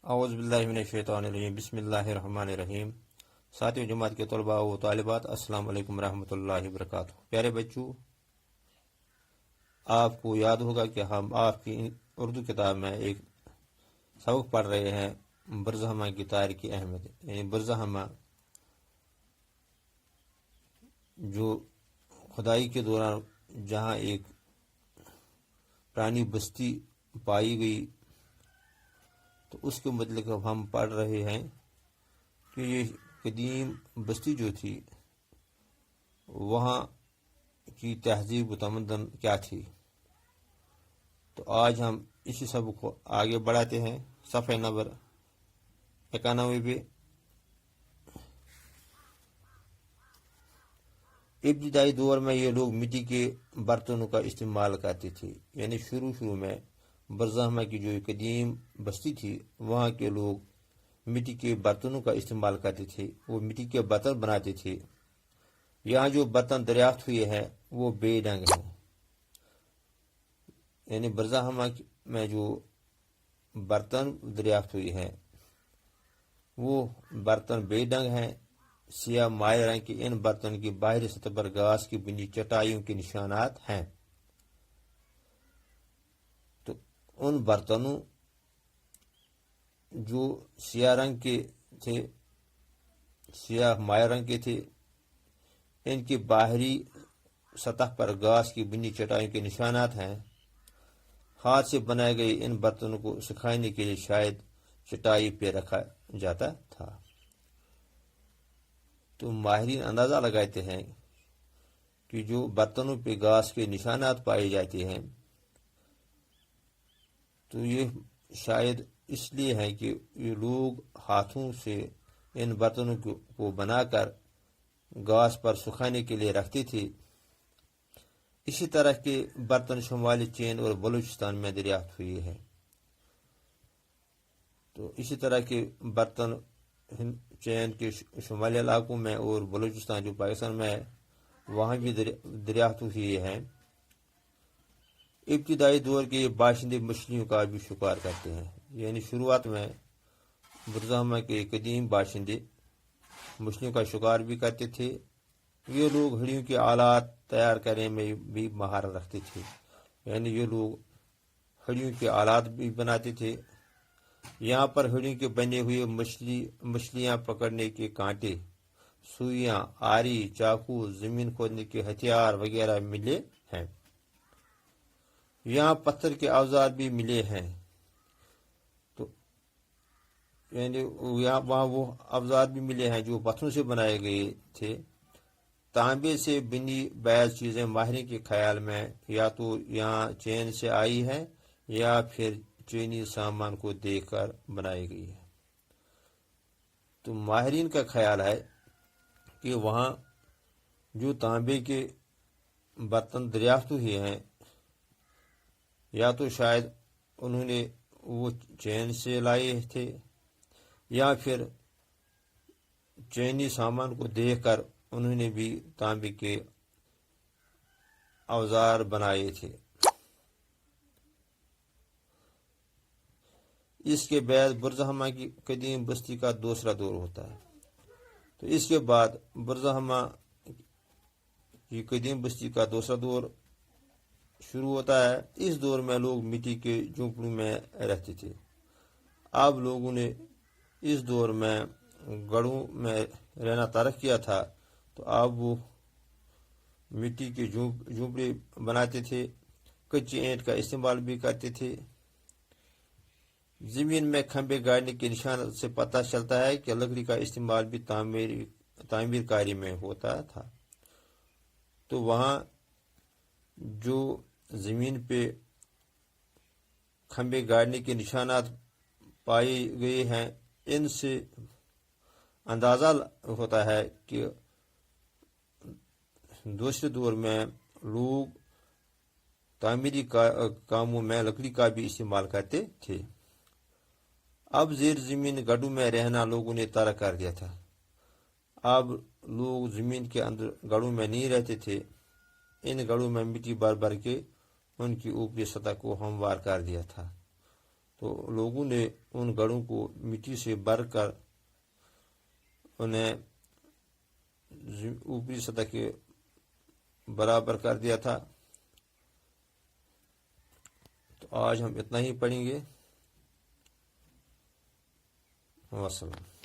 اعوذ باللہ من الشیطان الرجیم بسم اللہ الرحمن الرحیم۔ ساتویں جماعت کے طلباء و طالبات، السلام علیکم ورحمۃ اللہ وبرکاتہ۔ پیارے بچوں، آپ کو یاد ہوگا کہ ہم آپ کی اردو کتاب میں ایک سبق پڑھ رہے ہیں، برزہمہ کی تاریخی اہمیت۔ یعنی برزہمہ جو کھدائی کے دوران جہاں ایک پرانی بستی پائی گئی، تو اس کے متعلق ہم پڑھ رہے ہیں کہ یہ قدیم بستی جو تھی وہاں کی تہذیب و تمدن کیا تھی۔ تو آج ہم اسی سبق کو آگے بڑھاتے ہیں، صفحہ نمبر 91 پہ۔ ابتدائی دور میں یہ لوگ مٹی کے برتنوں کا استعمال کرتے تھے۔ یعنی شروع میں برزہمہ کی جو قدیم بستی تھی وہاں کے لوگ مٹی کے برتنوں کا استعمال کرتے تھے، وہ مٹی کے برتن بناتے تھے۔ یہاں جو برتن دریافت ہوئے ہیں وہ بے ڈنگ ہیں۔ یعنی برزہمہ میں جو برتن دریافت ہوئے ہیں وہ برتن بے ڈنگ ہیں، سیاہ مائع رنگ کے۔ ان برتن کی باہری سطح پر گھاس کی بنی چٹائیوں کے نشانات ہیں۔ تو ان برتنوں جو سیاہ رنگ کے تھے، سیاہ مائع رنگ کے تھے، ان کی باہری سطح پر گھاس کی بنی چٹائیوں کے نشانات ہیں۔ ہاتھ سے بنائے گئے ان برتنوں کو سکھانے کے لیے شاید چٹائی پہ رکھا جاتا تھا۔ تو ماہرین اندازہ لگاتے ہیں کہ جو برتنوں پہ گھاس کے نشانات پائے جاتے ہیں تو یہ شاید اس لیے ہے کہ یہ لوگ ہاتھوں سے ان برتنوں کو بنا کر گھاس پر سکھانے کے لیے رکھتے تھے۔ اسی طرح کے برتن شمالی چین اور بلوچستان میں دریافت ہوئے ہیں۔ تو اسی طرح کے برتن چین کے شمالی علاقوں میں اور بلوچستان جو پاکستان میں ہے وہاں بھی دریافت ہوئے ہیں۔ ابتدائی دور کے یہ باشندے مچھلیوں کا بھی شکار کرتے ہیں۔ یعنی شروعات میں برزہمہ کے قدیم باشندے مچھلیوں کا شکار بھی کرتے تھے۔ یہ لوگ ہڑیوں کے آلات تیار کرنے میں بھی مہارت رکھتے تھے۔ یعنی یہ لوگ ہڑیوں کے آلات بھی بناتے تھے۔ یہاں پر ہڑیوں کے بنے ہوئے مچھلیاں پکڑنے کے کانٹے، سوئیاں، آری، چاقو، زمین کھودنے کے ہتھیار وغیرہ ملے ہیں۔ یہاں پتھر کے اوزار بھی ملے ہیں۔ تو یعنی وہاں وہ اوزار بھی ملے ہیں جو پتھروں سے بنائے گئے تھے۔ تانبے سے بنی بعض چیزیں ماہرین کے خیال میں یا تو یہاں چین سے آئی ہے یا پھر چینی سامان کو دیکھ کر بنائی گئی ہے۔ تو ماہرین کا خیال ہے کہ وہاں جو تانبے کے برتن دریافت ہوئے ہیں یا تو شاید انہوں نے وہ چین سے لائے تھے یا پھر چینی سامان کو دیکھ کر انہوں نے بھی تانبے کے اوزار بنائے تھے۔ اس کے بعد برزہمہ کی قدیم بستی کا دوسرا دور ہوتا ہے۔ تو اس کے بعد برزہمہ کی قدیم بستی کا دوسرا دور شروع ہوتا ہے۔ اس دور میں لوگ مٹی کے جھونپڑوں میں رہتے تھے۔ اب لوگوں نے اس دور میں گڑھوں میں رہنا ترک کیا تھا، تو اب وہ مٹی کے جھونپڑے بناتے تھے، کچی اینٹ کا استعمال بھی کرتے تھے۔ زمین میں کھمبے گاڑنے کے نشان سے پتہ چلتا ہے کہ لکڑی کا استعمال بھی تعمیر کاری میں ہوتا تھا۔ تو وہاں جو زمین پہ کھمبے گاڑنے کے نشانات پائے گئے ہیں ان سے اندازہ ہوتا ہے کہ دوسرے دور میں لوگ تعمیری کاموں میں لکڑی کا بھی استعمال کرتے تھے۔ اب زیر زمین گڑھوں میں رہنا لوگوں نے ترک کر دیا تھا۔ اب لوگ زمین کے اندر گڑھوں میں نہیں رہتے تھے۔ ان گڑھوں میں مٹی بھر بھر کے ان کی اوپری سطح کو ہموار کر دیا تھا۔ تو لوگوں نے ان گڑھوں کو مٹی سے بھر کر انہیں اوپری سطح کے برابر کر دیا تھا۔ تو آج ہم اتنا ہی پڑھیں گے۔ وسلام۔